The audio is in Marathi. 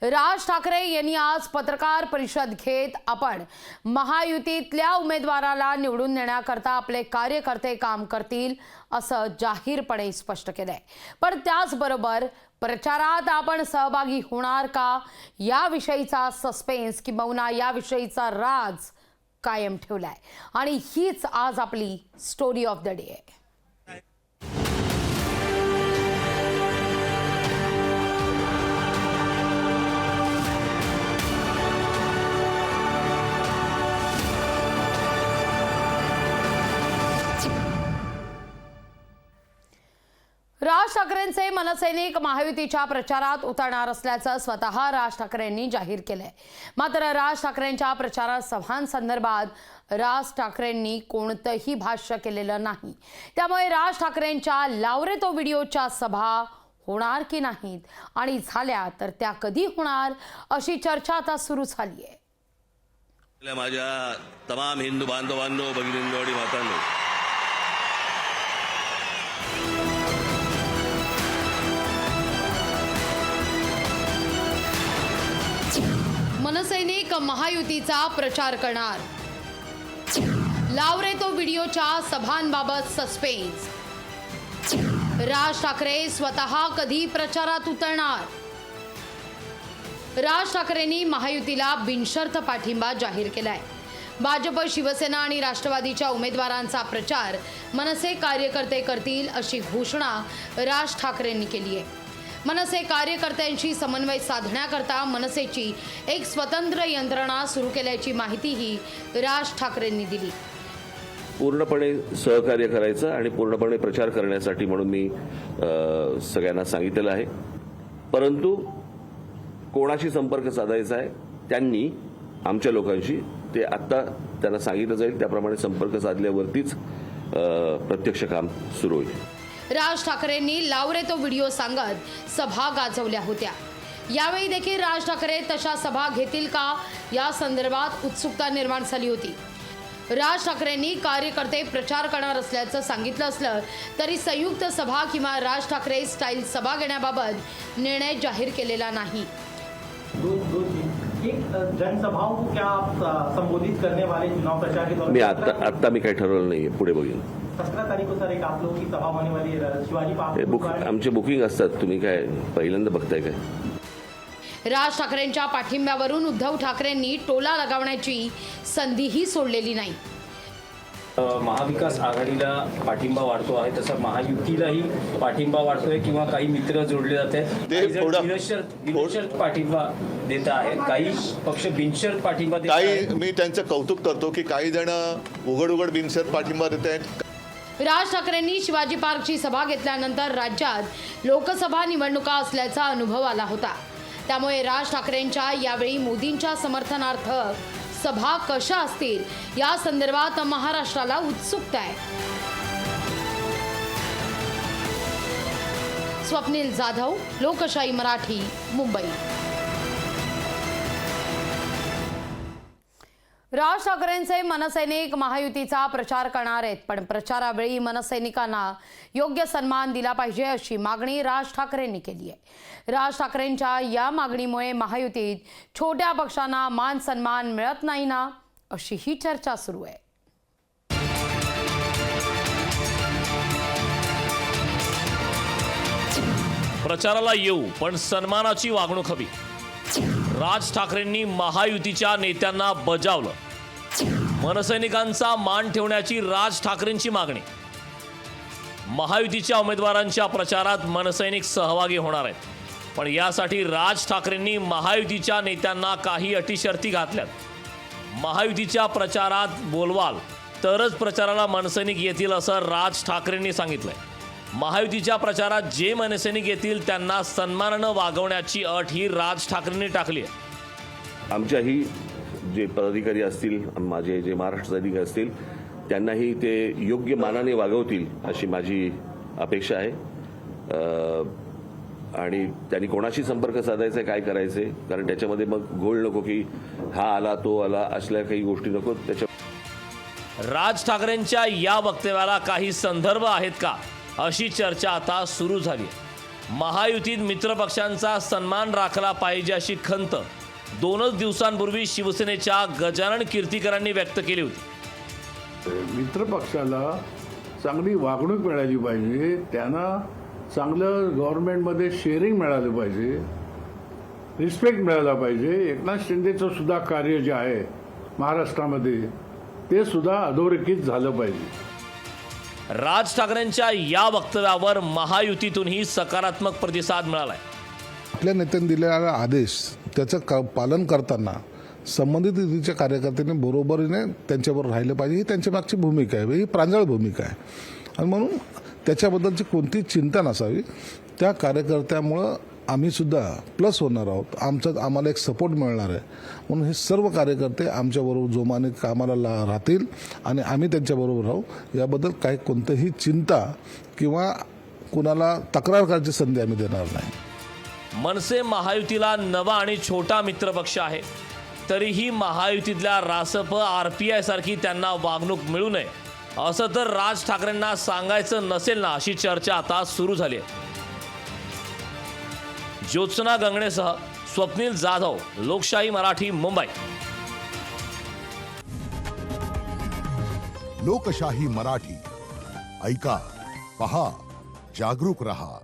राज ठाकरे यांनी आज पत्रकार परिषद घेत आपण महायुतीतल्या उमेदवाराला निवडून देण्याकरता आपले कार्यकर्ते काम करतील असं जाहीरपणे स्पष्ट केलंय। पण त्याचबरोबर प्रचारात आपण सहभागी होणार का याविषयीचा सस्पेन्स किंवा याविषयीचा राज कायम ठेवलाय आणि हीच आज आपली स्टोरी ऑफ द डे आहे। राज ठाकरेंचे मनसैनिक महायुतीच्या प्रचारात उतरणार असल्याचं स्वतः राज ठाकरेंनी जाहीर केलंय। मात्र राज ठाकरेंच्या प्रचार सभांसंदर्भात राज ठाकरेंनी कोणतंही भाष्य केलेलं नाही। त्यामुळे राज ठाकरेंच्या लावरे तो व्हिडिओच्या सभा होणार की नाहीत आणि झाल्या तर त्या कधी होणार अशी चर्चा आता सुरू झाली आहे। माझ्या तमाम हिंदू बांधवांनो, भगिनींनो आणि मातांनो, मनसैनिक महायुतीचा प्रचार करणार, लावरे तो व्हिडिओच्या सभांबाबत सस्पेन्स, राज ठाकरे स्वतः कधी प्रचारात उतरणार। राज ठाकरेंनी महायुतीला बिनशर्त पाठिंबा जाहीर केलाय। भाजप, शिवसेना आणि राष्ट्रवादीच्या उमेदवारांचा प्रचार मनसे कार्यकर्ते करतील अशी घोषणा राज ठाकरेंनी केली आहे। मनसे कार्यकर्त्यांशी समन्वय साधण्याकरता मनसेची एक स्वतंत्र यंत्रणा सुरू केल्याची माहितीही राज ठाकरेंनी दिली। पूर्णपणे सहकार्य करायचं आणि पूर्णपणे प्रचार करण्यासाठी म्हणून मी सगळ्यांना सांगितलेलं आहे। परंतु कोणाशी संपर्क साधायचा आहे त्यांनी आमच्या लोकांशी ते आता त्यांना सांगितलं जाईल, त्याप्रमाणे संपर्क साधल्यावरतीच प्रत्यक्ष काम सुरू होईल। राज ठाकरेंनी लावरे तो व्हिडिओ सांगत सभा गाजवल्या होत्या। यावेळी देखील राज ठाकरे तशा सभा घेतील का या संदर्भात उत्सुकता निर्माण झाली होती। राज ठाकरेंनी कार्यकर्ते प्रचार करणार असल्याचं सांगितलं असलं तरी संयुक्त सभा किंवा राज ठाकरे स्टाईल सभा घेण्याबाबत निर्णय जाहीर केलेला नाही। जनसभाओं को क्या आप संबोधित करने वाले चुनाव प्रचार के दौरान? आता मी काही ठरवलं नाहीये, पुढे बघेन। 17 तारीख को सर एक आप लोगों की सभा होने वाली है शिवाजी पार्क। आमचे बुकिंग असतात, तुम्ही काय पहिल्यांदा बघताय काय? राज ठाकरेंच्या पाठिंब्यावरून उद्धव ठाकरेंनी टोला लगावण्याची संधीही सोडलेली नाही। महाविकास आघाडीला पाठिंबा वाढतो आहे तसं महायुतीलाही पाठिंबा वाढतोय किंवा काही मित्र जोडले जात आहेत। बिनशर्त पाठिंबा देत आहेत, काही पक्ष बिनशर्त पाठिंबा देत आहेत। मी त्यांचं कौतुक करतो की काही जण उघड बिनशर्त पाठिंबा देत आहेत। राज ठाकरेंनी शिवाजी पार्कची सभा घेतल्यानंतर राज्यात लोकसभा निवडणुका असल्याचा अनुभव आला होता। त्यामुळे राज ठाकरेंच्या यावेळी मोदींच्या समर्थनार्थ सभा कशा असतील या संदर्भात महाराष्ट्राला उत्सुकता आहे। स्वप्नील जाधव, लोकशाही मराठी, मुंबई। राज ठाकरेंचे मनसैनिक महायुतीचा प्रचार करणार आहेत, पण प्रचारावेळी मनसैनिकांना योग्य सन्मान दिला पाहिजे अशी मागणी राज ठाकरेंनी केली आहे। राज ठाकरेंच्या या मागणीमुळे महायुतीत छोट्या पक्षांना मान सन्मान मिळत नाही ना, अशी ही चर्चा सुरू आहे। प्रचाराला येऊ पण सन्मानाची वागणूक हवी, राज ठाकरेंनी महायुतीच्या नेत्यांना बजावलं। मनसैनिकांचा मान ठेवण्याची राज ठाकरेंची मागणी। महायुतीच्या उमेदवारांच्या प्रचारात मनसैनिक सहभागी होणार आहेत, पण यासाठी राज ठाकरेंनी महायुतीच्या नेत्यांना काही अटी शर्ती घातल्यात। महायुतीच्या प्रचारात बोलवाल तरच प्रचाराला मनसैनिक येतील असं राज ठाकरेंनी सांगितलंय। महायुतीच्या प्रचारात जे मनसैनिक येतील त्यांना सन्मानानं वागवण्याची अट ही राज ठाकरेंनी टाकली आहे। आमच्याही जे पदाधिकारी असतील, माझे जे महाराष्ट्र अधिकारी असतील, त्यांनाही ते योग्य मानाने वागवतील अशी माझी अपेक्षा आहे। आणि त्यांनी कोणाशी संपर्क साधायचा, काय करायचे, कारण त्याच्यामध्ये मग घोळ नको की हा आला तो आला असल्या काही गोष्टी नको। त्याच्या राज ठाकरेंच्या या वक्तव्याला काही संदर्भ आहेत का अशी चर्चा आता सुरू झाली। महायुतीत मित्रपक्षांचा सन्मान राखला पाहिजे अशी खंत 2च दिवसांपूर्वी शिवसेनेच्या गजानन कीर्तीकरांनी व्यक्त केली होती. मित्रपक्षाला चांगली वागणूक मिळाली पाहिजे, त्यांना चांगलं गव्हर्नमेंटमध्ये शेअरिंग मिळालं पाहिजे, रिस्पेक्ट मिळाला पाहिजे. एकनाथ शिंदेचं सुद्धा कार्य जे आहे महाराष्ट्रामध्ये ते सुद्धा अधोरेखित झालं पाहिजे. राज ठाकरेंच्या या वक्तव्यावर महायुतीतूनही सकारात्मक प्रतिसाद मिळालाय. आपल्या नेत्यांनी दिलेला आदेश त्याचं पालन करताना संबंधित युतीच्या कार्यकर्त्यांनी बरोबरीने त्यांच्याबरोबर राहिलं पाहिजे, ही त्यांच्या मागची भूमिका आहे, ही प्रांजळ भूमिका आहे. आणि म्हणून त्याच्याबद्दलची कोणतीही चिंता नसावी. त्या कार्यकर्त्यामुळं आम्ही सुद्धा प्लस होणार आहोत, आम्हाला एक सपोर्ट मिळणार आहे. म्हणून हे सर्व कार्यकर्ते आमच्याबरोबर जोमाने कामाला राहतील आणि आम्ही त्यांच्याबरोबर राहू. याबद्दल काही कोणतीही चिंता किंवा कुणाला तक्रार करायची संधी आम्ही देणार नाही. मनसे महायुतीला नवा आणि छोटा मित्रपक्ष आहे, तरीही महायुतीतल्या रासप RPI सारखी त्यांना वागणूक मिळू नये असं तर राज ठाकरेंना सांगायचं नसेल ना, अशी चर्चा आता सुरू झाली आहे. ज्योत्सना गंगणेसह स्वप्नील जाधव, लोकशाही मराठी, मुंबई. लोकशाही मराठी ऐका, पहा, जागरूक रहा.